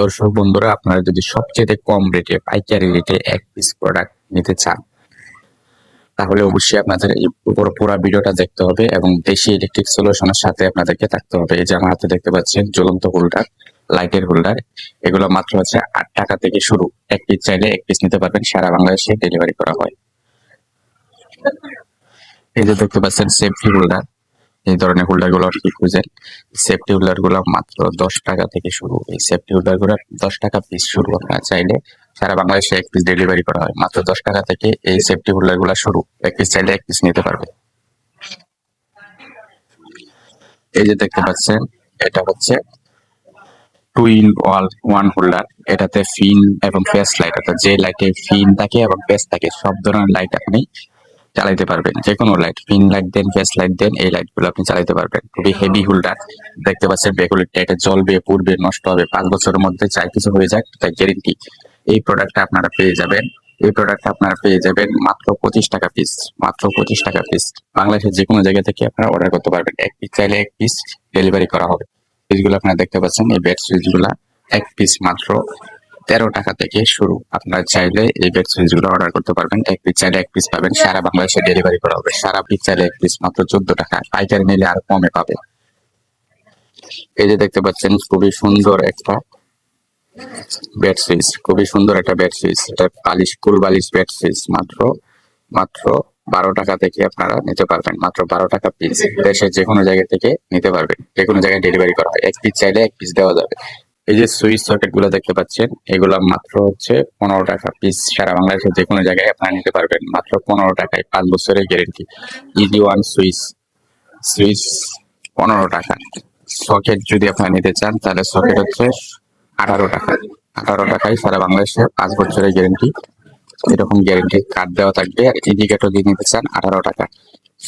দর্শক বন্ধুরা, আপনারা যদি সবচেয়ে কম রেটে পাইকারি রেটে এক পিস প্রোডাক্ট নিতে চান, তাহলে অবশ্যই আপনাদের এই পুরো ভিডিওটা দেখতে হবে এবং দেশি ইলেকট্রিক সলিউশনের সাথে আপনাদেরকে থাকতে হবে। এই যে আমার হাতে দেখতে পাচ্ছেন জ্বলন্ত হোল্ডার, লাইটের হোল্ডার, এগুলো মাত্র হচ্ছে 8 টাকা থেকে শুরু। এক পিস চাইলে এক পিস নিতে পারবেন, সারা বাংলাদেশে ডেলিভারি করা হয়। এই যে দেখতে পাচ্ছেন সেফটি হোল্ডার, এই ধরনের হোল্ডার গুলো কি খুঁজেন, সেফটি হোল্ডার গুলো মাত্র 10 টাকা থেকে শুরু। এই সেফটি হোল্ডার গুলো 10 টাকা পিস শুরু। আপনারা চাইলে সারা বাংলাদেশে এক পিস ডেলিভারি করা হয়। মাত্র 10 টাকা থেকে এই সেফটি হোল্ডার গুলো শুরু। এক পিস চাইলে এক পিস নিতে পারবে। এই যে দেখতে পাচ্ছেন, এটা হচ্ছে 2 in 1 হোল্ডার। এটাতে ফিন এবং পেস লাইট, অর্থাৎ যে লাইটে ফিন থাকে এবং পেস থাকে সব ধরনের লাইট আপনি চালাইতে পারবেন। যে কোনো লাইট, পিন লাইট দেন, ফেস লাইট দেন, এই লাইট গুলো আপনি চালাইতে পারবেন। খুবই হেভি হোল্ডার দেখতে পাচ্ছেন। বেকুলিটটা এটা জ্বলবে, পুড়বে, নষ্ট হবে 5 বছরের মধ্যে, চাই কিছু হয়ে যাক তাই গ্যারেন্টি। এই প্রোডাক্টটা আপনারা পেয়ে যাবেন, মাত্র 25 টাকা পিস। মাত্র 25 টাকা পিস। বাংলাদেশের যে কোনো জায়গা থেকে আপনারা অর্ডার করতে পারবেন। এক পিস চাইলে এক পিস ডেলিভারি করা হবে। পিসগুলো আপনারা দেখতে পাচ্ছেন, এই বেড সুইচ গুলা এক পিস মাত্র 13 টাকা থেকে শুরু। আপনারা চাইলে এই বেড সুইচ গুলো অর্ডার করতে পারবেন। এক পিস চাইলে এক পিস পাবেন, সারা বাংলাদেশে ডেলিভারি করা হবে। সারা পিস চাইলে এক পিস মাত্র 14 টাকা, পাইকারি নিলে আর কমে পাবে। এই যে দেখতে পাচ্ছেন খুবই সুন্দর একটা বেড সুইচ, খুবই সুন্দর একটা বেড সুইচ। এটা বালিশ, কুল বালিশ বেড সুইচ। মাত্র মাত্র 12 টাকা থেকে আপনারা নিতে পারবেন। মাত্র 12 টাকা পিস। দেশের যে কোনো জায়গা থেকে নিতে পারবেন, যে কোনো জায়গায় ডেলিভারি করা হয়। এক পিস চাইলে এক পিস দেওয়া যাবে। এই যে সুইচ সকেট গুলো দেখতে পাচ্ছেন, এগুলো মাত্র হচ্ছে 15 টাকা পিস। সারা বাংলাদেশের যে কোনো জায়গায় আপনারা নিতে পারবেন মাত্র 15 টাকায়, 5 বছরের guarantee. Easy one switch, switch 15 টাকা। সকেট যদি আপনারা নিতে চান তাহলে সকেট হচ্ছে 18 টাকা। 18 টাকায় সারা বাংলাদেশে 5 বছরের গ্যারেন্টি। এরকম গ্যারেন্টি কার্ড দেওয়া থাকবে। আর ইন্ডিকেটর যদি নিতে চান 18 টাকা।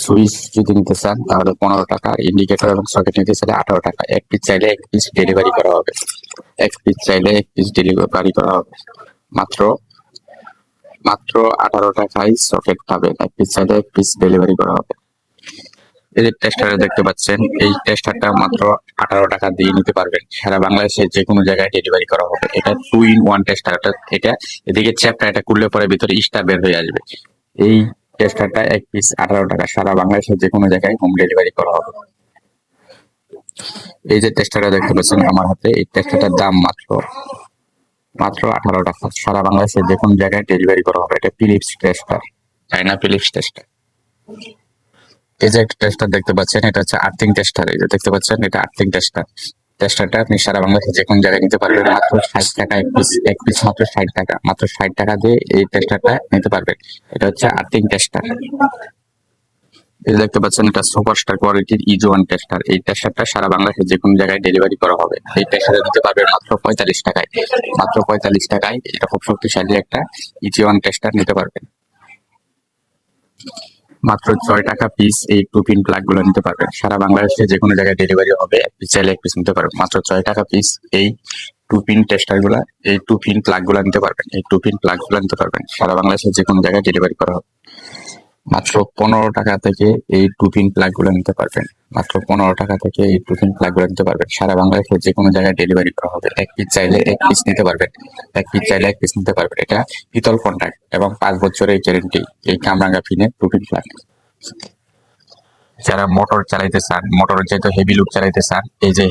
সুইচ যদি নিতে চান তাহলে 15 টাকা। ইন্ডিকেটর এবং সকেট নিতে চাইলে 18 টাকা। এক পিস চাইলে এক পিস ডেলিভারি করা হবে। এক পিস চাইলে এক পিস ডেলিভারি করা হবে। মাত্র মাত্র 18 টাকায় সকেট পাবেন। এক পিস চাইলে এক পিস ডেলিভারি করা হবে। এই যে টেস্টার দেখতে পাচ্ছেন, এই টেস্টারটা মাত্র 18 টাকা দিয়ে নিতে পারবেন। সারা বাংলাদেশে যে কোনো জায়গায় ডেলিভারি করা হবে। এটা 2 in 1 টেস্টার। এটা এদিকে চ্যাপটা, এটা খুললে পরে ভিতরে স্টার বের হয়ে আসবে। এই টেস্টারটা এক পিস 18 টাকা। সারা বাংলাদেশে যে কোনো জায়গায় হোম ডেলিভারি করা হবে। এই যে টেস্টারটা দেখতে পাচ্ছেন আমার হাতে, এই টেস্টারটার দাম মাত্র 18 টাকা। সারা বাংলাদেশে যে কোনো জায়গায় ডেলিভারি করা হবে। এটা ফিলিপস টেস্টার, চাইনা ফিলিপস টেস্টার। এই যে একটা টেস্টার দেখতে পাচ্ছেন, এটা হচ্ছে আর্থিং টেস্টার। এই যে দেখতে পাচ্ছেন, এটা আর্থিং টেস্টার। টেস্টারটা আপনি সারা বাংলাদেশে যে কোনো জায়গায় নিতে পারবেন মাত্র 60 টাকা এক পিস। এক পিস মাত্র 60 টাকা। মাত্র 60 টাকা দিয়ে এই টেস্টারটা নিতে পারবেন। এটা হচ্ছে আর্থিং টেস্টার। এই দেখতে পাচ্ছেন, এটা সুপারস্টার কোয়ালিটির ইজি ওয়ান টেস্টার। এই টেস্টারটা সারা বাংলাদেশে যে কোনো জায়গায় ডেলিভারি করা হবে। এই টেস্টারটা নিতে পারবেন মাত্র 45 টাকায়। মাত্র 45 টাকায় এটা খুব শক্তিশালী একটা ইজি ওয়ান টেস্টার নিতে পারবেন। মাত্র 6 টাকা পিস এই 2 পিন প্লাগ গুলো নিতে পারবেন। সারা বাংলাদেশে যে কোনো জায়গায় ডেলিভারি হবে। এক পিস চাইলে এক পিস নিতে পারবেন। মাত্র 6 টাকা পিস এই 2 পিন টেস্টার গুলা, এই 2 পিন প্লাগ গুলা নিতে পারবেন। এই 2 পিন প্লাগ গুলা নিতে পারবেন। সারা বাংলাদেশে যে কোনো জায়গায় ডেলিভারি করা হবে। মাত্র 15 টাকা থেকে এই 2 পিন প্লাগ গুলো নিতে পারবেন। মাত্র 15 টাকা থেকে এই 2 পিন প্লাগ গুলো নিতে পারবেন। সারা বাংলাদেশে যে কোনো জায়গায় ডেলিভারি করা হবে। এক পিস চাইলে এক পিস নিতে পারবেন। এক পিস চাইলে এক পিস নিতে পারবেন। এটা পিতল কন্ট্যাক্ট এবং 5 বছরের গ্যারেন্টি এই কামরাঙ্গা পিনের 2 পিন প্লাগ। যারা মোটর চালাইতে চান, মোটরের যেহেতু হেভি লুক চালাইতে চান, এই যে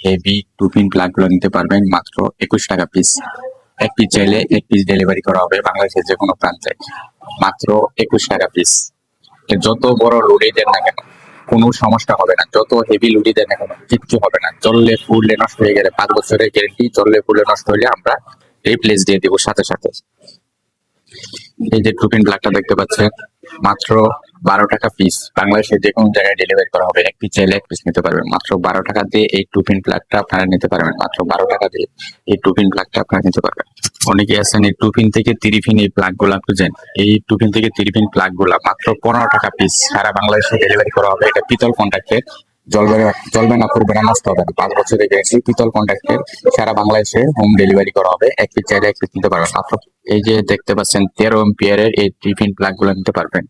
হেভি 2 পিন প্লাগ গুলো নিতে পারবেন মাত্র 21 টাকা পিস। এক পিস চাইলে এক পিস ডেলিভারি করা হবে বাংলাদেশের যে কোনো প্রান্তে। মাত্র 21 টাকা পিস। যত বড় লোডই দেন না কেন কোনো সমস্যা হবে না। যত হেভি লোডই দেন না কেন কিচ্ছু হবে না। জ্বললে ফুললে নষ্ট হয়ে গেলে 5 বছরের গ্যারেন্টি। জ্বললে ফুললে নষ্ট হলে আমরা রিপ্লেস দিয়ে দিব সাথে সাথে। এই যে 2 পিন প্লাগটা দেখতে পাচ্ছেন, মাত্র 12 টাকা পিস। বাংলাদেশের যে কোনো জায়গায় ডেলিভারি করা হবে। এক পিস চাইলে এক পিস নিতে পারবেন। মাত্র 12 টাকা দিয়ে এই 2 পিন প্লাগটা আপনারা নিতে পারবেন। মাত্র 12 টাকা দিয়ে এই 2 পিন প্লাগটা আপনারা নিতে পারবেন। অনেকে আছেন এই 2 পিন থেকে 3 পিন এই প্লাগ গুলা খুঁজেন। এই 2 পিন থেকে 3 পিন প্লাগ গুলা মাত্র 15 টাকা পিস। সারা বাংলাদেশে ডেলিভারি করা হবে। এটা পিতল কন্ট্যাক্টের, জ্বলবে না, পুড়বে না, নষ্ট হবে না। 5 বছরের গ্যারেন্টি, পিতল কন্ট্যাক্টের। সারা বাংলাদেশে হোম ডেলিভারি করা হবে। এক পিস চাইলে এক পিস নিতে পারবেন। মাত্র এই যে দেখতে পাচ্ছেন 13 এম্পিয়ারের এই 3 পিন প্লাগ গুলো নিতে পারবেন।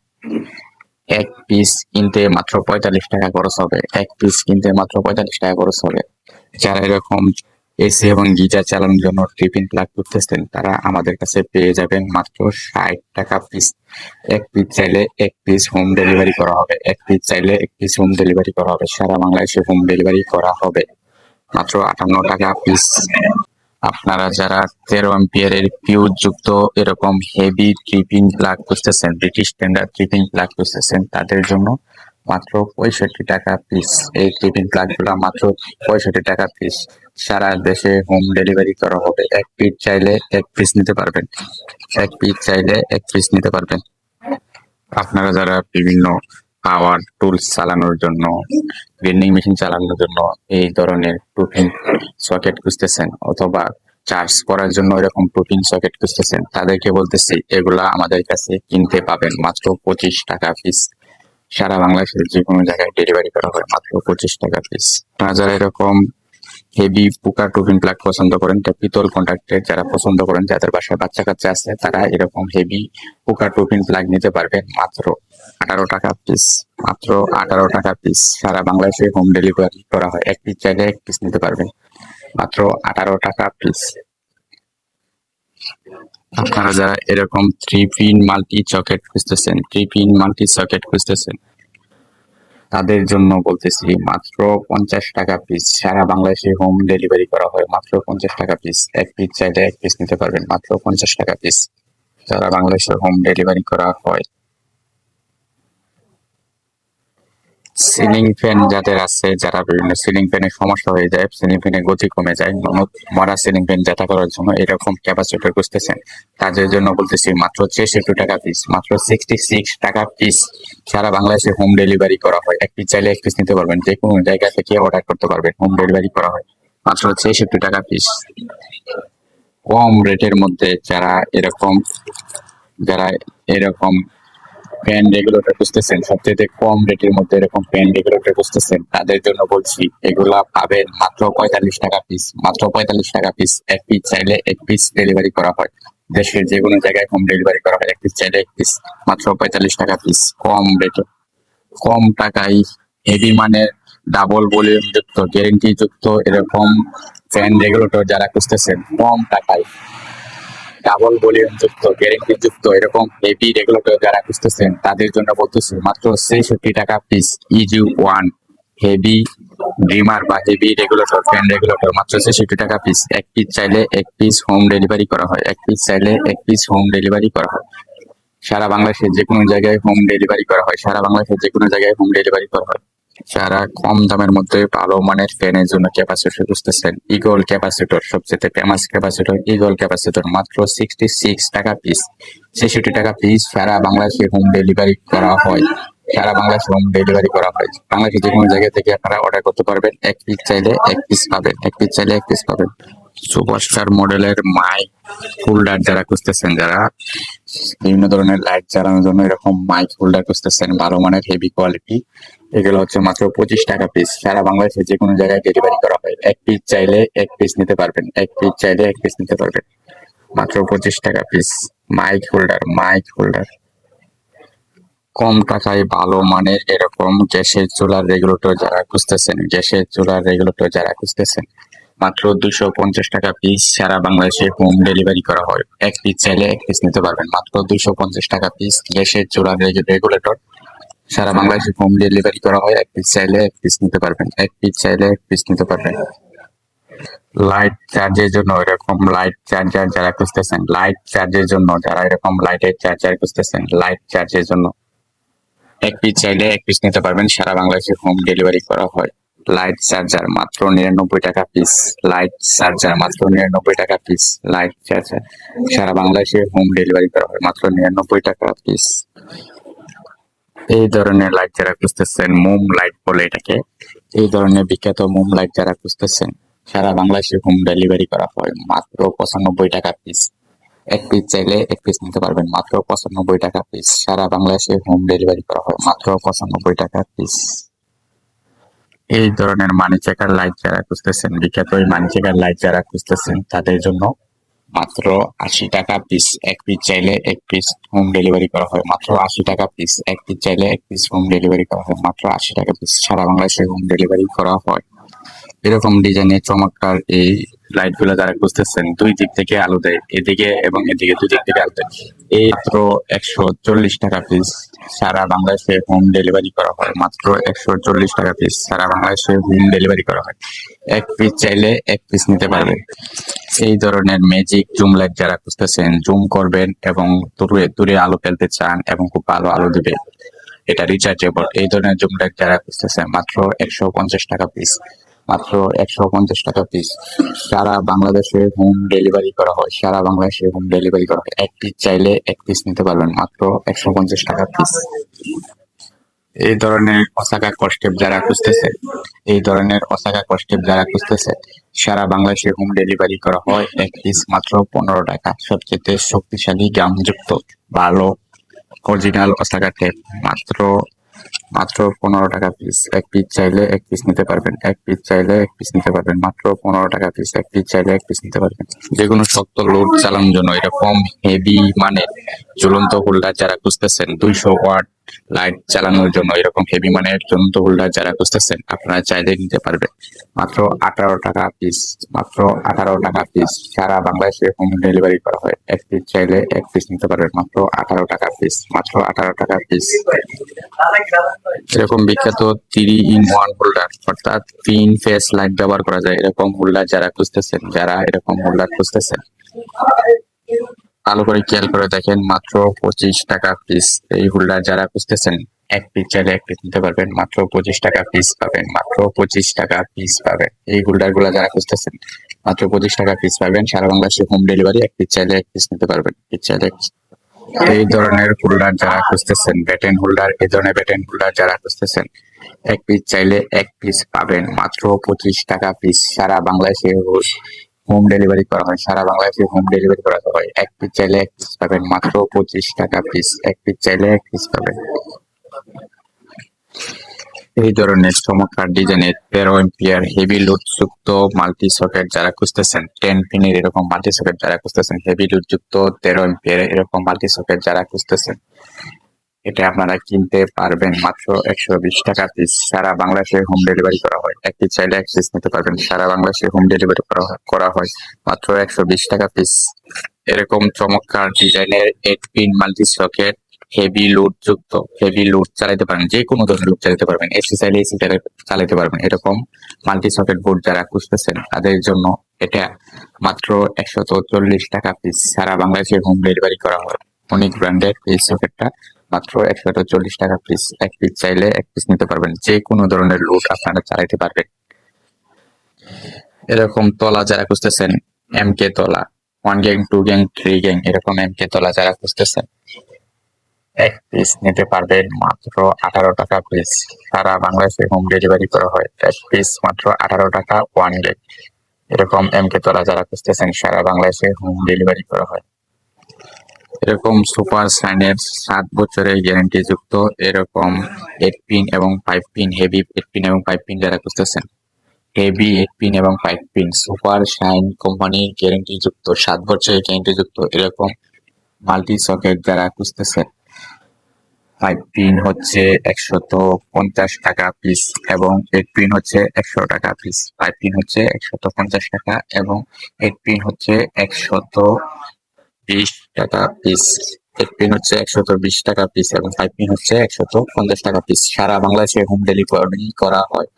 এক পিস কিনতে মাত্র 45 টাকা খরচ হবে। এক পিস কিনতে মাত্র 45 টাকা খরচ হবে। যারা এরকম এসি এবং গিজার চালানোর জন্য ট্রিপিন প্লাগ খুঁজতেছেন, তারা আমাদের কাছে পেয়ে যাবেন মাত্র 60 টাকা পিস। এক পিস চাইলে এক পিস হোম ডেলিভারি করা হবে, এক পিস চাইলে এক পিস হোম ডেলিভারি করা হবে, সারা বাংলাদেশে হোম ডেলিভারি করা হবে মাত্র 58 টাকা পিস। আপনারা যারা 13 অ্যাম্পিয়ারের ফিউজ যুক্ত এরকম হেভি ট্রিপিং প্লাগ খুঁজতেছেন, ব্রিটিশ স্ট্যান্ডার্ড ট্রিপিং প্লাগ খুঁজতেছেন, তাদের জন্য মাত্র 65 টাকা পিস। এই ট্রিপিং প্লাগ গুলা মাত্র 65 টাকা পিস। সারা দেশে হোম ডেলিভারি করা হবে। এক পিস চাইলে এক পিস নিতে পারবেন, এক পিস চাইলে এক পিস নিতে পারবেন। আপনারা যারা বিভিন্ন পাওয়ার টুলস চালানোর জন্য, গ্রাইন্ডিং মেশিন চালানোর জন্য এই ধরনের টুপিং সকেট খুঁজতেছেন, অথবা চার্জ করার জন্য এরকম টুপিং সকেট খুঁজতেছেন, তাদেরকে বলতেছি এগুলা আমাদের কাছে কিনতে পাবেন মাত্র 25 টাকা পিস। সারা বাংলাদেশের যে কোনো জায়গায় ডেলিভারি করা হয় মাত্র 25 টাকা পিস। আপনারা যারা এরকম হেভি পোকা টুপিং প্লাগ পছন্দ করেন, পিতল কন্ট্রাক্টের যারা পছন্দ করেন, যাদের বাসায় বাচ্চা কাচ্চা আছে, তারা এরকম হেভি পোকা টুপিং প্লাগ নিতে পারবেন মাত্র 18 টাকা পিস। মাত্র 18 টাকা পিস। সারা বাংলাদেশে হোম ডেলিভারি করা হয়। এক পিস চাইলে এক পিস নিতে পারবেন মাত্র 18 টাকা পিস। আপনারা যারা এরকম 3 পিন মাল্টি সকেট খুঁজতেছেন, 3 পিন মাল্টি সকেট খুঁজতেছেন, তাদের জন্য বলতেছি মাত্র 50 টাকা পিস। সারা বাংলাদেশে হোম ডেলিভারি করা হয় মাত্র 50 টাকা পিস। এক পিস চাইলে এক পিস নিতে পারবেন মাত্র 50 টাকা পিস। সারা বাংলাদেশে হোম ডেলিভারি করা হয়। সিলিং ফ্যান যাদের আছে, যারা বিভিন্ন সিলিং ফ্যানের সমস্যা হয়ে যায়, সিলিং ফ্যানের গতি কমে যায়, মরা সিলিং ফ্যান যেটা করার জন্য এরকম ক্যাপাসিটর খুঁজতেছেন, তাদের জন্য বলতেছি মাত্র 66 টাকা পিস, মাত্র 66 টাকা পিস। সারা বাংলাদেশে হোম ডেলিভারি করা হয়। এক পিস চাইলে এক পিস নিতে পারবেন, যে কোনো জায়গা থেকে অর্ডার করতে পারবেন, হোম ডেলিভারি করা হয় মাত্র 66 টাকা পিস। কম রেটের মধ্যে যারা এরকম ফ্যান রেগুলেটর খুঁজতেছেন, সবচেয়ে কম রেটের মধ্যে এরকম ফ্যান রেগুলেটর খুঁজতেছেন, তাদের জন্য বলছি এগুলা পাবেন মাত্র 45 টাকা পিস, মাত্র 45 টাকা পিস। এক পিস চাইলে এক পিস ডেলিভারি করা হয়, দেশের যে কোনো জায়গায় হোম ডেলিভারি করা হয়। এক পিস চাইলে এক পিস, মাত্র 45 টাকা পিস। কম রেটে, কম টাকায় হেভি মানের ডাবল ভলিউম যুক্ত গ্যারেন্টি যুক্ত এরকম ফ্যান রেগুলেটর যারা খুঁজতেছেন, কম টাকায় ডাবল ভলিউম যুক্ত গ্যারেন্টি যুক্ত এরকম হেভি রেগুলেটর যারা খুঁজতেছেন, তাদের জন্য বলতেছি মাত্র 66 টাকা piece. Easy one heavy dreamer বা হেভি রেগুলেটর, ফ্যান রেগুলেটর মাত্র 66 টাকা পিস। এক পিস চাইলে এক পিস হোম ডেলিভারি করা হয়, এক পিস চাইলে এক পিস হোম ডেলিভারি করা হয়। সারা বাংলাদেশে যে কোনো জায়গায় হোম ডেলিভারি করা হয়, সারা বাংলাদেশে যে কোনো জায়গায় হোম ডেলিভারি করা হয়। যারা কম দামের মধ্যে ভালো মানের ফ্যানের জন্য ক্যাপাসিটর খুঁজতেছেন, ইগল ক্যাপাসিটর সবচেয়ে ফেমাস ক্যাপাসিটর, ইগল ক্যাপাসিটর মাত্র 66 টাকা পিস, 66 টাকা পিস। সারা বাংলাদেশে হোম ডেলিভারি করা হয়, সারা বাংলাদেশে হোম ডেলিভারি করা হয়। বাংলাদেশের যে কোনো জায়গা থেকে আপনারা অর্ডার করতে পারবেন। এক পিস চাইলে এক পিস পাবেন, এক পিস চাইলে এক পিস পাবেন। সুপারস্টার মডেলের মাইক হোল্ডার যারা খুঁজতেছেন, যারা বিভিন্ন ধরনের লাইট চালানোর জন্য এরকম মাইক হোল্ডার খুঁজতেছেন ভালো মানের হেভি কোয়ালিটি, এগুলো হচ্ছে মাত্র 25 টাকা পিস। সারা বাংলাদেশে যে কোনো জায়গায় ডেলিভারি করা হয়। এক পিস চাইলে এক পিস নিতে পারবেন, এক পিস চাইলে এক পিস নিতে পারবেন মাত্র 25 টাকা piece. Mic holder, mic holder কম টাকায় ভালো মানের এরকম গ্যাসের চুলার রেগুলেটর যারা খুঁজতেছেন, গ্যাসের চুলার রেগুলেটর যারা খুঁজতেছেন, মাত্র 250 টাকা পিস। সারা বাংলাদেশে হোম ডেলিভারি করা হয়। এক পিস চাইলে এক পিস নিতে পারবেন মাত্র 250 টাকা পিস। গ্যাসের চুলার রেগুলেটর সারা বাংলাদেশে হোম ডেলিভারি করা হয়। এক পিস চাইলে এক পিস নিতে পারবেন, এক পিস চাইলে এক পিস নিতে পারবেন। লাইট চার্জের জন্য এরকম লাইট চার্জার যারা খুঁজতেছেন, লাইট চার্জের জন্য যারা এরকম লাইটের চার্জার খুঁজতেছেন, লাইট চার্জের জন্য এক পিস চাইলে এক পিস নিতে পারবেন। সারা বাংলাদেশে হোম ডেলিভারি করা হয়। লাইট চার্জার মাত্র 99 টাকা পিস, লাইট চার্জার মাত্র 99 টাকা পিস। লাইট চার্জার সারা বাংলাদেশে হোম ডেলিভারি করা হয় মাত্র 99 টাকা পিস। এই ধরনের লাইট যারা খুঁজতেছেন, মোম লাইট বলে এটাকে, এই ধরনের বিখ্যাত মোম লাইট যারা খুঁজতেছেন, সারা বাংলাদেশে হোম ডেলিভারি করা হয় মাত্র 95 টাকা পিস। এক পিস চাইলে এক পিস নিতে পারবেন মাত্র 95 টাকা পিস। সারা বাংলাদেশে হোম ডেলিভারি করা হয় মাত্র 95 টাকা পিস। এই ধরনের মানি চেকার লাইট যারা খুঁজতেছেন, বিখ্যাত এই মানি চেকার লাইট যারা খুঁজতেছেন, তাদের জন্য মাত্র 80 টাকা পিস। এক পিস চাইলে এক পিস হোম ডেলিভারি করা হয় মাত্র 80 টাকা পিস। এক পিস চাইলে এক পিস হোম ডেলিভারি করা হয় মাত্র 80 টাকা পিস। সারা বাংলাদেশে হোম ডেলিভারি করা হয়। এরকম ডিজাইনের চমৎকার এই লাইট গুলো যারা খুঁজতেছেন, দুই দিক থেকে আলো দেয়, এদিকে এবং এদিকে দুই দিক থেকে আলো দেয়। এই মাত্র 140 টাকা পিস। সারা বাংলাদেশে হোম ডেলিভারি করা হয় মাত্র 140 টাকা পিস। সারা বাংলাদেশে হোম ডেলিভারি করা হয়। এক পিস চাইলে এক পিস নিতে পারবেন। এই ধরনের ম্যাজিক জুম লাইট যারা খুঁজতেছেন, জুম করবেন এবং দূরে দূরে আলো ফেলতে চান এবং খুব ভালো আলো দিবে, এটা রিচার্জেবল, এই ধরনের জুম লাইট যারা খুঁজতেছেন মাত্র 150 টাকা পিস। মাত্র 150 টাকা পিস। সারা বাংলাদেশে হোম ডেলিভারি করা হয়। সারা বাংলাদেশে হোম ডেলিভারি করা হয়। এক পিস চাইলে এক পিস নিতে পারবেন মাত্র 150 টাকা পিস। এই ধরনের অসাকা কস্টেপ যারা খুঁজতেছে, এই ধরনের অসাকা কস্টেপ যারা খুঁজতেছে, সারা বাংলাদেশে হোম ডেলিভারি করা হয়। এক পিস মাত্র 15 টাকা। সবচেয়ে শক্তিশালী গামযুক্ত ভালো অরিজিনাল অসাকা টেপ মাত্র মাত্র 15 টাকা পিস। এক পিস চাইলে এক পিস নিতে পারবেন। এক পিস চাইলে এক পিস নিতে পারবেন মাত্র 15 টাকা পিস। এক পিস চাইলে এক পিস নিতে পারবেন। যে কোনো শক্ত লোড চালানোর জন্য এরকম হেভি মানে ঝুলন্ত হোল্ডার যারা খুঁজতেছেন, 200 ওয়াট লাইট চালানোর জন্য এরকম হেভি মানের ঝুলন্ত হোল্ডার যারা খুঁজতেছেন, আপনারা চাইলে নিতে পারবেন মাত্র 18 টাকা পিস। মাত্র 18 টাকা পিস। সারা বাংলাদেশে হোম ডেলিভারি করা হয়। এক পিস চাইলে এক পিস নিতে পারবেন মাত্র 18 টাকা পিস। মাত্র 18 টাকা পিস। এরকম বিখ্যাত 3-in-1 হোল্ডার, অর্থাৎ 3 ফেস লাইট ব্যবহার করা যায় এরকম হোল্ডার যারা খুঁজতেছেন, যারা এরকম হোল্ডার খুঁজতেছেন, ভালো করে খেয়াল করে দেখেন মাত্র 25 টাকা পিস। এই হোল্ডার যারা খুঁজতেছেন, এক পিস চাইলে এক পিস নিতে পারবেন মাত্র 25 টাকা পিস পাবেন। মাত্র 25 টাকা পিস পাবেন। এই হোল্ডার গুলা যারা খুঁজতেছেন মাত্র 25 টাকা পিস পাবেন। সারা বাংলাদেশে হোম ডেলিভারি। এক পিস চাইলে এক পিস নিতে পারবেন। পিস চাইলে এই ধরনের হোল্ডার যারা খুঁজতেছেন, ব্যাটেন হোল্ডার, এই ধরনের ব্যাটেন হোল্ডার যারা খুঁজতেছেন, এক পিস চাইলে এক পিস পাবেন মাত্র 25 টাকা পিস। সারা বাংলাদেশে হোম ডেলিভারি করা হয়। সারা বাংলাদেশে হোম ডেলিভারি করা হয়। এক পিস চাইলে এক পিস পাবেন মাত্র 25 টাকা পিস। এক পিস চাইলে এক পিস পাবেন। এই ধরনের চমৎকার ডিজাইনের 13 এম্পিয়ার হেভি লোড যুক্ত মাল্টি সকেট যারা খুঁজতেছেন, 10 পিনের এরকম মাল্টি সকেট যারা খুঁজতেছেন, হেভি লোড যুক্ত 13 এম্পিয়ার এরকম মাল্টি সকেট যারা খুঁজতেছেন, এটা আপনারা কিনতে পারবেন মাত্র 120 টাকা পিস। সারা বাংলাদেশে হোম ডেলিভারি করা হয়। এক পিস চাইলে এক পিস নিতে পারবেন। সারা বাংলাদেশে হোম ডেলিভারি করা হয় মাত্র 120 টাকা পিস। এরকম চমৎকার ডিজাইনের 8 pin multi socket heavy load যুক্ত, হেভি লোড চালাতে পারেন, যে কোনো ধরনের লোড চালাতে পারবেন, এসি চাইলে এসি চালাতে পারবেন, এরকম মাল্টি সকেট বোর্ড যারা খুঁজতেছেন তাদের জন্য এটা মাত্র 140 টাকা পিস। সারা বাংলাদেশে হোম ডেলিভারি করা হয়। অনেক ব্র্যান্ডের এই সকেটটা মাত্র 140 টাকা পিস। এক পিস চাইলে এক পিস নিতে পারবেন। যে কোনো ধরনের লোড আপনারা চালাতে পারবেন। এরকম তলা যারা খুঁজতেছেন, এমকে তলা, 1 গ্যাং, 2 গ্যাং, 3 গ্যাং, এরকম এমকে তলা যারা খুঁজতেছেন, এক পিস নিতে পারবেন মাত্র 18 টাকা পিস। সারা বাংলাদেশে হোম ডেলিভারি করা হয়। এক পিস মাত্র 18 টাকা 1 গ্যাং। এরকম এমকে তলা যারা খুঁজতেছেন, সারা বাংলাদেশে হোম ডেলিভারি করা হয়। এরকম সুপার সাইনের 7 বছরের গ্যারান্টি যুক্ত এরকম 8 পিন এবং 5 পিন হেভি 8 পিন এবং 5 পিন যারা খুঁজতেছেন, হেভি 8 পিন এবং 5 পিন সুপার শাইন কোম্পানির গ্যারান্টি যুক্ত 7 বছরের গ্যারান্টি যুক্ত এরকম মাল্টি সকেট যারা খুঁজতেছেন, 5 পিন হচ্ছে 150 টাকা পিস এবং 8 পিন হচ্ছে 100 টাকা পিস। 5 পিন হচ্ছে 150 টাকা এবং 8 পিন হচ্ছে 120 টাকা পিস। 8 পিন হচ্ছে 120 টাকা পিস এবং 5 পিন হচ্ছে 150 টাকা পিস। সারা বাংলাদেশে হোম ডেলিভারি করা হয়।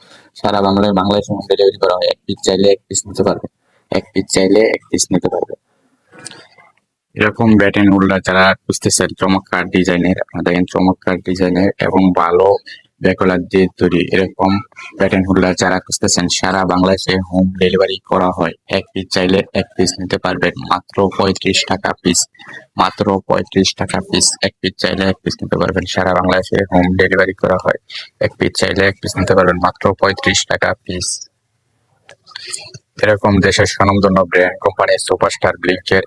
সারা বাংলাদেশে হোম ডেলিভারি করা হয়। এক পিস চাইলে এক পিস নিতে পারবে। এক পিস চাইলে এক পিস নিতে পারবে। এরকম ব্যাটেন হোল্ডার যারা খুঁজতেছেন চমৎকার ডিজাইনের, আপনারা দেখেন চমৎকার ডিজাইনের এবং ভালো ব্যাকলার দিয়ে তৈরি এরকম ব্যাটেন হোল্ডার যারা খুঁজতেছেন, সারা বাংলাদেশে হোম ডেলিভারি করা হয়। এক পিস চাইলে এক পিস নিতে পারবেন মাত্র 35 টাকা পিস। মাত্র 35 টাকা পিস। এক পিস চাইলে এক পিস নিতে পারবেন। সারা বাংলাদেশে হোম ডেলিভারি করা হয়। এক পিস চাইলে এক পিস নিতে পারবেন মাত্র 35 টাকা পিস। এরকম দেশের স্বনামধন্য ব্র্যান্ড কোম্পানি সুপারস্টার ব্লিঙ্কের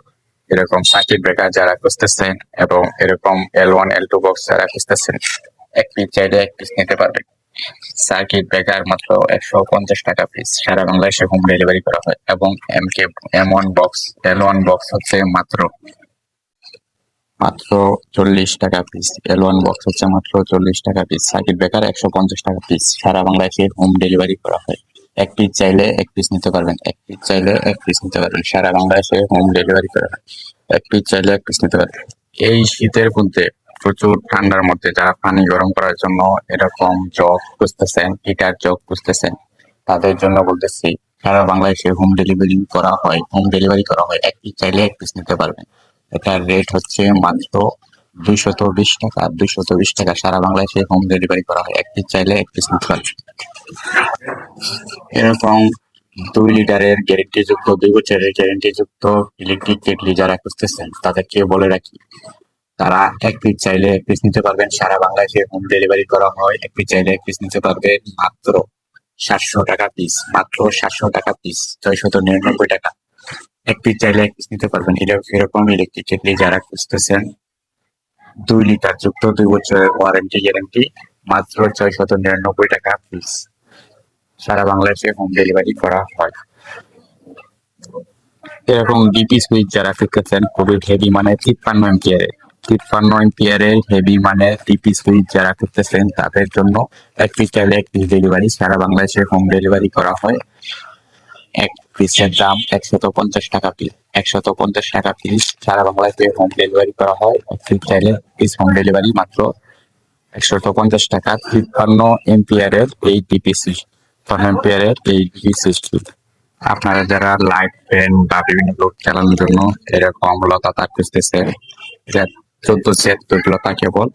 এরকম সার্কিট ব্রেকার যারা খুঁজতেছেন এবং এরকম L1 L2 বক্স যারা খুঁজতেছেন, এক পিস চাইলে এক পিস নিতে পারবেন। সার্কিট ব্রেকার মাত্র 150 টাকা পিস। সারা বাংলাদেশে হোম ডেলিভারি করা হয় এবং M1 বক্স L1 বক্স হচ্ছে মাত্র 40 টাকা পিস। L1 বক্স হচ্ছে মাত্র 40 টাকা পিস। সার্কিট ব্রেকার 150 টাকা পিস। সারা বাংলাদেশে হোম ডেলিভারি করা হয়। এক পিস চাইলে এক পিস নিতে পারবেন, এক পিস চাইলে এক পিস নিতে পারবেন, সারা বাংলাদেশে হোম ডেলিভারি করা হয়। এক পিস চাইলে এক পিস নিতে পারবেন। এই শীতের মধ্যে প্রচুর ঠান্ডার মধ্যে যারা পানি গরম করার জন্য এরকম জগ খুঁজতেছেন, হিটার জগ খুঁজতেছেন, তাদের জন্য বলতেছি সারা বাংলাদেশে হোম ডেলিভারি করা হয়। হোম ডেলিভারি করা হয়, এক পিস চাইলে এক পিস নিতে পারবেন। এটার রেট হচ্ছে মাত্র 220 টাকা। 220 টাকা সারা বাংলাদেশে হোম ডেলিভারি করা হয়, এক পিস চাইলে এক পিস নিতে পারবেন। এরকম 2 লিটারের গ্যারেন্টি যুক্ত, 2 বছরের গ্যারেন্টি যুক্ত ইলেকট্রিক কেটলি যারা খুঁজতেছেন তাদেরকে বলে রাখি, তারা এক পিস চাইলে এক পিস নিতে পারবেন। সারা বাংলাদেশে হোম ডেলিভারি করা হয়, এক পিস চাইলে এক পিস নিতে পারবেন মাত্র 700 টাকা পিস, মাত্র 700 টাকা পিস, 699 টাকা। এক পিস চাইলে এক পিস নিতে পারবেন। এরকম ইলেকট্রিক কেটলি যারা খুঁজতেছেন 2 লিটার যুক্ত, 2 বছরের ওয়ারেন্টি গ্যারেন্টি, মাত্র 699 টাকা পিস, সারা বাংলাদেশে হোম ডেলিভারি করা হয়। এরকম ডিপি সুইচ যারা খুঁজতেছেন খুবই হেভি মানে 53 এম্পিয়ারের, 53 এম্পিয়ারের হেভি মানে ডিপি সুইচ যারা খুঁজতেছেন তাদের জন্য এক পিস চাইলে এক পিস ডেলিভারি, সারা বাংলাদেশে হোম ডেলিভারি করা হয়। এক পিসের দাম 150 টাকা পিস, 150 টাকা পিস, সারা বাংলাদেশে হোম ডেলিভারি করা হয়। এক পিস চাইলে পিস হোম ডেলিভারি মাত্র 150 টাকা। 53 এম্পিয়ারের এই ডিপি সুইচ, 53 এম্পিয়ারের এই ডিপি সুইচ। আপনারা যারা লাইট ফ্যান বা বিভিন্ন লোড চালানোর জন্য এরকম লতা তার খুঁজতেছে, এটা 1476 লতা কেবল,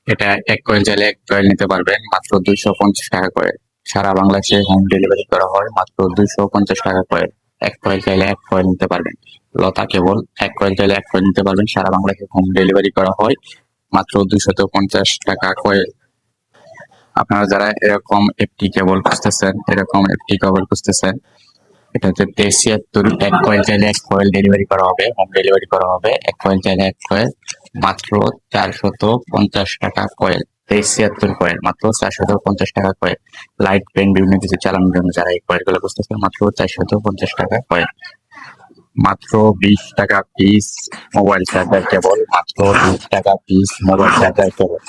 এটা এক কয়েল চাইলে এক কয়েল নিতে পারবেন মাত্র 250 টাকা করে, সারা বাংলাদেশে হোম ডেলিভারি করা হয় মাত্র 250 টাকা করে। এক কয়েল চাইলে এক কয়েল নিতে পারবেন, লতা কেবল এক কয়েল চাইলে এক কয়েল নিতে পারবেন, সারা বাংলাদেশে হোম ডেলিভারি করা হয় মাত্র 250 টাকা কয়েল। আপনারা যারা এরকম এফটি কেবল খুঁজতেছেন, এরকম এফটি কেবল খুঁজতেছেন, এটা হচ্ছে 73, এক কয়েল চাইলে এক কয়েল ডেলিভারি করা হবে, হোম ডেলিভারি করা হবে। এক কয়েল চাইলে এক কয়েল মাত্র 450 টাকা কয়েল, 73 কয়েল মাত্র 450 টাকা কয়েল। লাইট পেন বিভিন্ন কিছু চালানোর জন্য যারা এই কয়েল গুলো বুঝতেছে মাত্র 450 টাকা কয়েল। মাত্র 20 টাকা পিস মোবাইল চার্জার কেবল, মাত্র 20 টাকা পিস মোবাইল চার্জার কেবল।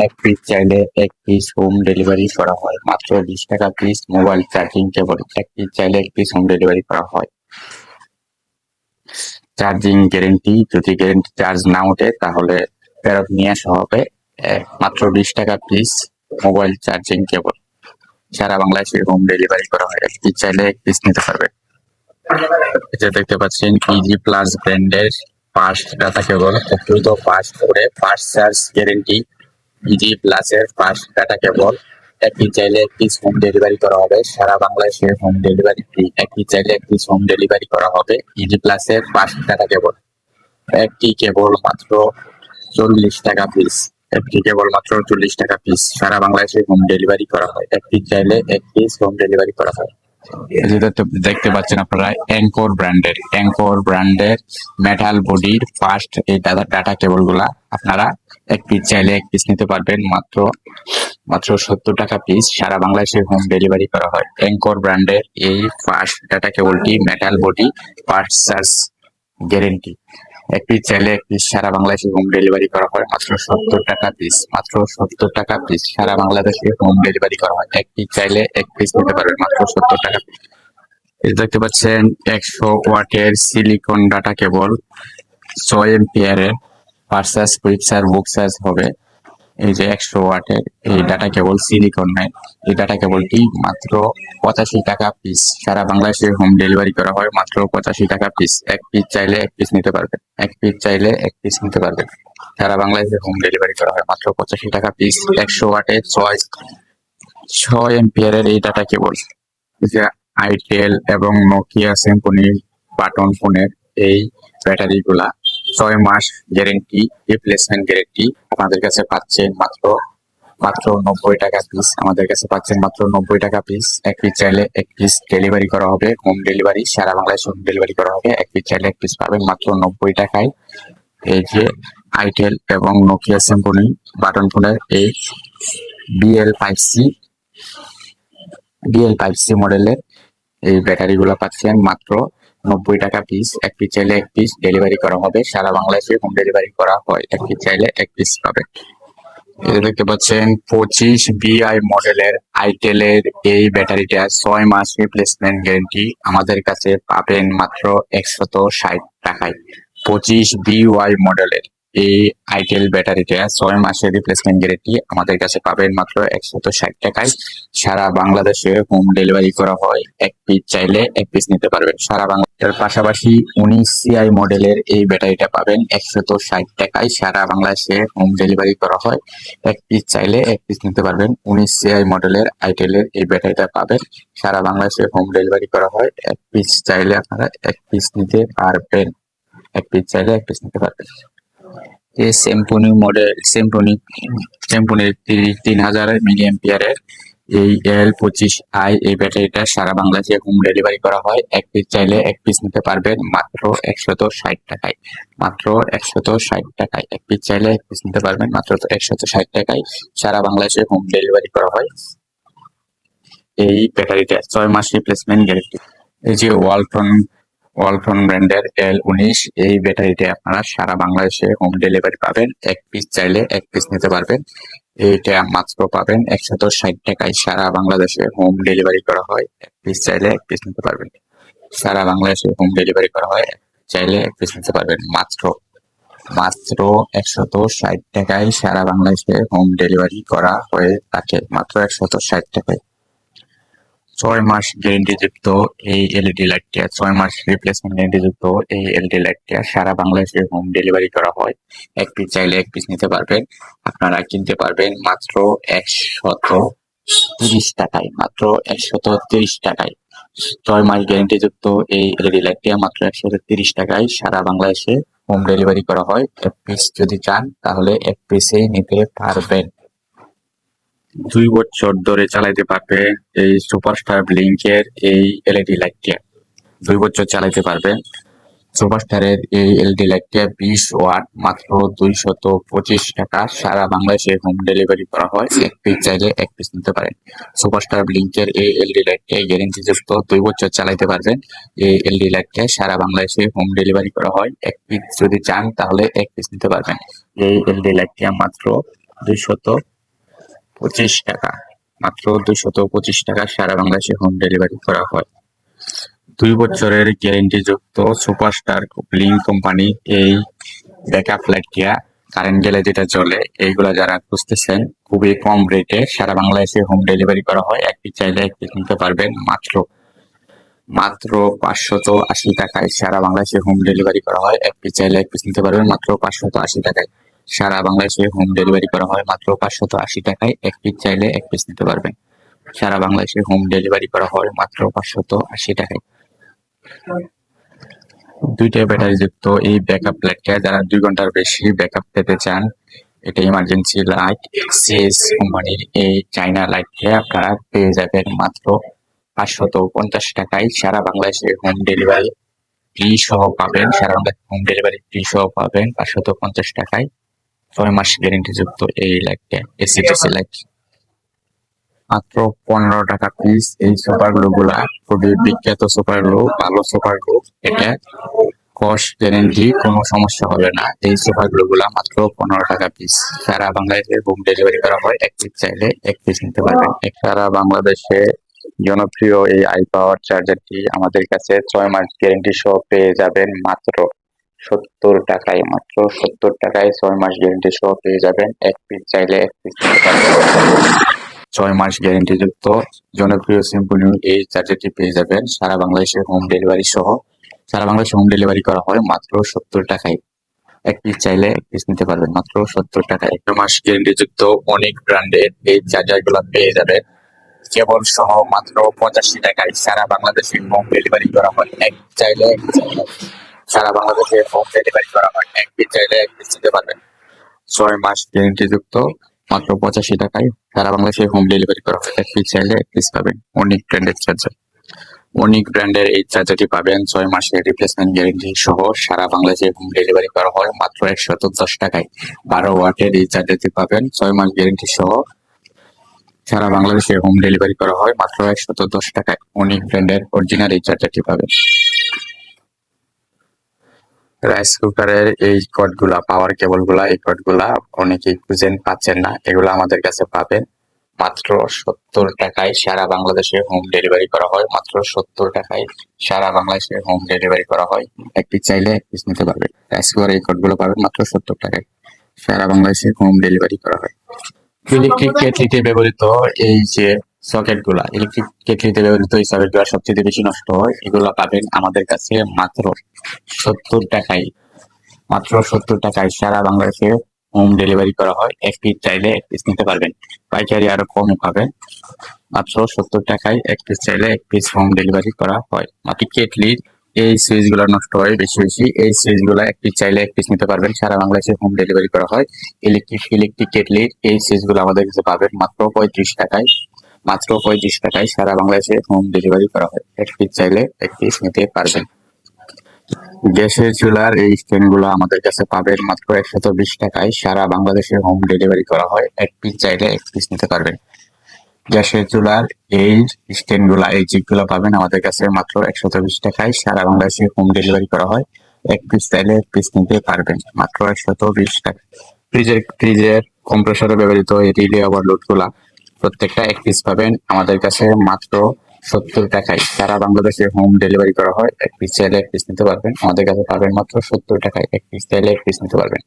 এক পিস চাইলে এক পিস হোম ডেলিভারি করা হয়, মাত্র 20 টাকা পিস মোবাইল চার্জিং কেবল। এক পিস চাইলে এক পিস হোম ডেলিভারি করা হয়। চার্জিং গ্যারেন্টি, যদি গ্যারেন্টি চার্জ না ওঠে তাহলে ফেরত নিয়ে আসা হবে। মাত্র 20 টাকা পিস মোবাইল চার্জিং কেবল, সারা বাংলাদেশে হোম ডেলিভারি করা হয়। এক পিস চাইলে এক পিস নিতে পারবে। এটা দেখতে পাচ্ছেন ইজি প্লাস ব্র্যান্ডের ফাস্ট ডাটা কেবল, দ্রুত ফাস্ট করে ফাস্ট চার্জ গ্যারেন্টি। ইজি প্লাসের ফাস্ট ডাটা কেবল, এক পিস চাইলে এক পিস হোম ডেলিভারি করা হবে, সারা বাংলাদেশে হোম ডেলিভারি ফ্রি। এক পিস চাইলে এক পিস হোম ডেলিভারি করা হবে। ইজি প্লাসের ফাস্ট ডাটা কেবল, একটি কেবল মাত্র 40 টাকা পিস, একটি কেবল মাত্র 40 টাকা পিস, সারা বাংলাদেশে হোম ডেলিভারি করা হয়। এক পিস চাইলে এক পিস হোম ডেলিভারি করা হয়। যেটা দেখতে পাচ্ছেন আপনারা অ্যাঙ্কর ব্র্যান্ডের মেটাল বডির ফাস্ট এই ডাটা কেবল গুলা আপনারা এক পিস চাইলে এক পিস নিতে পারবেন মাত্র 70 টাকা পিস, সারা বাংলাদেশে হোম ডেলিভারি করা হয়। অ্যাঙ্কর ব্র্যান্ডের এই ফাস্ট ডাটা কেবলটি metal body, fast charge guarantee. এক পিস চাইলে এক পিস, সারা বাংলাদেশে হোম ডেলিভারি করা হয় মাত্র 70 টাকা পিস, মাত্র 70 টাকা পিস, সারা বাংলাদেশে হোম ডেলিভারি করা হয়। এক পিস চাইলে এক পিস নিতে পারবেন মাত্র 70 টাকা। এই দেখতে পাচ্ছেন 100 ওয়াটের সিলিকন ডাটা কেবল, 6 এম্পিয়ারের, ফাস্ট চার্জ, কুইক চার্জ, বুক চার্জ হবে। এই যে 100 ওয়াটের এই ডাটা কেবল সিলিকন নেয়, এই ডাটা কেবলটি মাত্র 85 টাকা পিস, সারা বাংলাদেশে হোম ডেলিভারি করা হয় মাত্র 85 টাকা পিস। এক পিস চাইলে এক পিস নিতে পারবেন, এক পিস চাইলে এক পিস নিতে পারবেন, সারা বাংলাদেশে হোম ডেলিভারি করা হয় মাত্র 85 টাকা পিস। 100 ওয়াটের 6 এম্পিয়ারের এই ডাটা কেবল, যে আইটেল এবং নোকিয়া কোম্পানির বাটন ফোনের এই ব্যাটারি গুলা 6 মাস গ্যারেন্টি, রিপ্লেসমেন্ট গ্যারেন্টি আপনাদের কাছে পাচ্ছেন মাত্র 90 টাকা পিস, আমাদের কাছে পাচ্ছেন মাত্র 90 টাকা পিস। এক পিস চাইলে এক পিস ডেলিভারি করা হবে, হোম ডেলিভারি, সারা বাংলাদেশে হোম ডেলিভারি করা হবে। এক পিস চাইলে এক পিস পাবেন মাত্র 90 টাকায়। এই যে আইটেল এবং নোকিয়া কোম্পানি বাটন ফোনের এই BL5C মডেলের এই ব্যাটারি গুলো পাচ্ছেন মাত্র 90 টাকা পিস। এক পিস চাইলে এক পিস ডেলিভারি করা হবে, সারা বাংলাদেশে হোম ডেলিভারি করা হয়। এক পিস চাইলে এক পিস পাবেন। এটা দেখতে পাচ্ছেন 25 BI মডেলের আইটেলের এই ব্যাটারিটা 6 মাস রিপ্লেসমেন্ট গ্যারেন্টি আমাদের কাছে পাবেন মাত্র 160 টাকায়। 25 BY মডেলের এই আইটেল ব্যাটারিটা 6 মাসের রিপ্লেসমেন্ট গ্যারেন্টি আমাদের কাছে পাবেন মাত্র 160 টাকায়। সারা বাংলাদেশে হোম ডেলিভারি করা হয়, এক পিস চাইলে এক পিস নিতে পারবেন সারা বাংলাদেশের। পাশাপাশি 19 CI মডেলের এই ব্যাটারিটা পাবেন 160 টাকায়, সারা বাংলাদেশে হোম ডেলিভারি করা হয়, এক পিস চাইলে এক পিস নিতে পারবেন। 19 CI মডেলের আইটেলের এই ব্যাটারিটা পাবেন, সারা বাংলাদেশে হোম ডেলিভারি করা হয়, এক পিস চাইলে আপনারা এক পিস নিতে পারবেন, এক পিস চাইলে এক পিস নিতে পারবেন। এই স্যামসুনির 3000 mAh এই L25i এই ব্যাটারিটা সারা বাংলাদেশে হোম ডেলিভারি করা হয়, এক পিস চাইলে এক পিস নিতে পারবেন মাত্র 160 টাকায়। মাত্র 160 টাকায় এক পিস চাইলে এক পিস নিতে পারবেন মাত্র 160 টাকায়, সারা বাংলাদেশে হোম ডেলিভারি করা হয়। এই ব্যাটারিটা 6 মাস রিপ্লেসমেন্ট গ্যারেন্টি। এই যে ওয়ালটন ব্র্যান্ডের L19 এই ব্যাটারিটা আপনারা সারা বাংলাদেশে হোম ডেলিভারি পাবেন, এক পিস চাইলে এক পিস নিতে পারবেন। এইটা মাত্র পাবেন 160 টাকায়, সারা বাংলাদেশে হোম ডেলিভারি করা হয়, এক পিস চাইলে এক পিস নিতে পারবেন। সারা বাংলাদেশে হোম ডেলিভারি করা হয়, চাইলে এক পিস নিতে পারবেন মাত্র 160 টাকায় সারা বাংলাদেশে হোম ডেলিভারি করা হয়ে থাকে, মাত্র 160 টাকায়। 6 মাস গ্যারেন্টি যুক্ত এই এলইডি লাইটটা, 6 মাস রিপ্লেসমেন্ট গ্যারেন্টি যুক্ত এই এলইডি লাইটটা সারা বাংলাদেশে হোম ডেলিভারি করা হয়, এক পিস চাইলে এক পিস নিতে পারবেন। আপনারা কিনতে পারবেন মাত্র 130 টাকায়, মাত্র 130 টাকায়। 6 মাস গ্যারেন্টি যুক্ত এই এলইডি লাইটটা মাত্র 130 টাকায় সারা বাংলাদেশে হোম ডেলিভারি করা হয়, এক পিস যদি চান তাহলে এক পিসে নিতে পারবেন। 2 বছর ধরে চালাইতে পারবে এই সুপারস্টার ব্লিঙ্কের এই এলইডি লাইটটা, 2 বছর চালাইতে পারবে। সুপারস্টারের এই এলইডি লাইটটা 20 ওয়াট, মাত্র 225 টাকা, সারা বাংলাদেশে হোম ডেলিভারি করা হয়, এক পিস চাইলে এক পিস নিতে পারেন। সুপারস্টার ব্লিঙ্কের এই এলইডি লাইটটা গ্যারেন্টি যুক্ত, 2 বছর চালাইতে পারবেন। এই এলইডি লাইটটা সারা বাংলাদেশে হোম ডেলিভারি করা হয়, এক পিস যদি চান তাহলে এক পিস নিতে পারবেন। এই এলইডি লাইটটা মাত্র 225 টাকা, মাত্র 225 টাকা, সারা বাংলাদেশে হোম ডেলিভারি করা হয়। 2 বছরের গ্যারেন্টি যুক্ত সুপারস্টার ব্লিঙ্ক কোম্পানি এই ব্যাকআপ লাইটটা কারেন্ট গেলে যেটা চলে, এইগুলা যারা খুঁজতেছেন খুবই কম রেটে সারা বাংলাদেশে হোম ডেলিভারি করা হয়, এক পিস চাইলে এক পিস নিতে পারবেন মাত্র 580 টাকায়, সারা বাংলাদেশে হোম ডেলিভারি করা হয়, এক পিস চাইলে এক পিস নিতে পারবেন মাত্র 580 টাকায়। সারা বাংলাদেশে হোম ডেলিভারি করা হয় মাত্র 580 টাকায়, এক পিস চাইলে এক পিস নিতে পারবেন। সারা বাংলাদেশে হোম ডেলিভারি করা হয় মাত্র 580 টাকায়। 2টা ব্যাটারি যুক্ত এই ব্যাকআপ লাইটটা যারা 2 ঘন্টার বেশি ব্যাকআপ পেতে চান, এটা ইমার্জেন্সি লাইট সিএস কোম্পানির এই চাইনা লাইটটা আপনারা পেয়ে যাবেন মাত্র 550 টাকায়, সারা বাংলাদেশে হোম ডেলিভারি ফ্রি সহ পাবেন, সারা বাংলাদেশে হোম ডেলিভারি ফ্রি সহ পাবেন 550 টাকায়। 6 মাস গ্যারেন্টি যুক্ত এই লাইটটা এসিটিসি লাইট, মাত্র 15 টাকা পিস। এই সুপার গ্লু গুলা খুবই বিখ্যাত সুপার গ্লু, ভালো সুপার গ্লু, এটা কস্ট গ্যারেন্টি, কোনো সমস্যা হবে না। এই সুপার গ্লু গুলা মাত্র 15 টাকা পিস, সারা বাংলাদেশে হোম ডেলিভারি করা হয়, এক পিস চাইলে এক পিস নিতে পারবেন। সারা বাংলাদেশে জনপ্রিয় এই আই পাওয়ার চার্জারটি আমাদের কাছে 6 মাস গ্যারেন্টি সহ পেয়ে যাবেন মাত্র 70 টাকায়, মাত্র 70 টাকায় 6 মাস গ্যারেন্টি সহ পেয়ে যাবেন, এক পিস চাইলে এক পিস নিতে পারবেন। 6 মাস গ্যারেন্টি যুক্ত জনপ্রিয় স্যামসুং এই চার্জারটি পেয়ে যাবেন সারা বাংলাদেশে হোম ডেলিভারি সহ, সারা বাংলাদেশে হোম ডেলিভারি করা হয় মাত্র 70 টাকায়, এক পিস চাইলে এক পিস নিতে পারবেন মাত্র 70 টাকায়। 1 মাস গ্যারেন্টি যুক্ত অনেক ব্র্যান্ডের এই চার্জার গুলো পেয়ে যাবেন কেবল সহ মাত্র 85 টাকায়, সারা বাংলাদেশে হোম ডেলিভারি করা হয়, এক চাইলে এক পিস নিতে পারবেন। সারা বাংলাদেশে হোম ডেলিভারি করা হয়, এক পিস চাইলে এক পিস নিতে পারবেন। 6 মাস গ্যারেন্টি যুক্ত মাত্র 85 টাকায়, সারা বাংলাদেশে হোম ডেলিভারি করা হয়, এক পিস চাইলে এক পিস পাবেন। অনেক ব্র্যান্ডের চার্জার, অনেক ব্র্যান্ডের এই চার্জারটি পাবেন 6 মাসের রিপ্লেসমেন্ট গ্যারেন্টি সহ, সারা বাংলাদেশে হোম ডেলিভারি করা হয় মাত্র 110 টাকায়। 12 ওয়াটের এই চার্জারটি পাবেন 6 মাস গ্যারেন্টি সহ, সারা বাংলাদেশে হোম ডেলিভারি করা হয় মাত্র 110 টাকায়। অনেক ব্র্যান্ডের অরিজিনাল এই চার্জারটি পাবেন। রাইস কুকারের এই কর্ডগুলা, পাওয়ার কেবলগুলা, এই কর্ডগুলা অনেকেই খুঁজেন পাচ্ছেন না, এগুলো আমাদের কাছে পাবেন মাত্র 70 টাকায়। সারা বাংলাদেশে হোম ডেলিভারি করা হয় মাত্র 70 টাকায়। সারা বাংলাদেশে হোম ডেলিভারি করা হয়, এক পিস চাইলে এক পিস নিতে পারবেন। রাইস কুকার এই কর্ডগুলো পাবেন মাত্র 70 টাকায়, সারা বাংলাদেশে হোম ডেলিভারি করা হয়। ইলেকট্রিক কেটলিতে ব্যবহৃত এই যে সকেট গুলা, ইলেকট্রিক কেটলিতে ব্যবহৃত এই সকেট গুলা সবচেয়ে বেশি নষ্ট হয়, এগুলা পাবেন আমাদের কাছে মাত্র 70 টাকায়। মাত্র 70 টাকায় সারা বাংলাদেশে হোম ডেলিভারি করা হয়, এক পিস চাইলে এক পিস নিতে পারবেন। পাইকারি আরো কমে পাবেন, মাত্র 70 টাকায় এক পিস চাইলে এক পিস হোম ডেলিভারি করা হয়। মাত্র কেটলির এই সুইচ গুলা নষ্ট হয় বেশি বেশি, এই সুইচ গুলা এক পিস চাইলে এক পিস নিতে পারবেন, সারা বাংলাদেশে হোম ডেলিভারি করা হয়। ইলেকট্রিক কেটলির এই সুইচ গুলো আমাদের কাছে পাবেন মাত্র 35 টাকায়। মাত্র 35 টাকায় সারা বাংলাদেশে হোম ডেলিভারি করা হয়, এক পিস চাইলে এক পিস নিতে পারবেন। গ্যাসের চুলার এই স্ট্যান্ড গুলো আমাদের কাছে পাবেন মাত্র 120 টাকায়, সারা বাংলাদেশে হোম ডেলিভারি করা হয়, এক পিস চাইলে এক পিস নিতে পারবেন। গ্যাসের চুলার এই স্ট্যান্ড গুলা, এই জিগ গুলা পাবেন আমাদের কাছে মাত্র 120 টাকায়, সারা বাংলাদেশে হোম ডেলিভারি করা হয়, এক পিস চাইলে এক পিস নিতে পারবেন মাত্র 120 টাকা। ফ্রিজের কম্প্রেসরে ব্যবহৃত এই রিলে ওভারলোড গুলা প্রত্যেকটা এক পিস পাবেন আমাদের কাছে মাত্র 70 টাকায়, সারা বাংলাদেশে হোম ডেলিভারি করা হয়, এক পিস চাইলে এক পিস নিতে পারবেন, আমাদের কাছে পাবেন মাত্র 70 টাকায়, এক পিস চাইলে এক পিস নিতে পারবেন।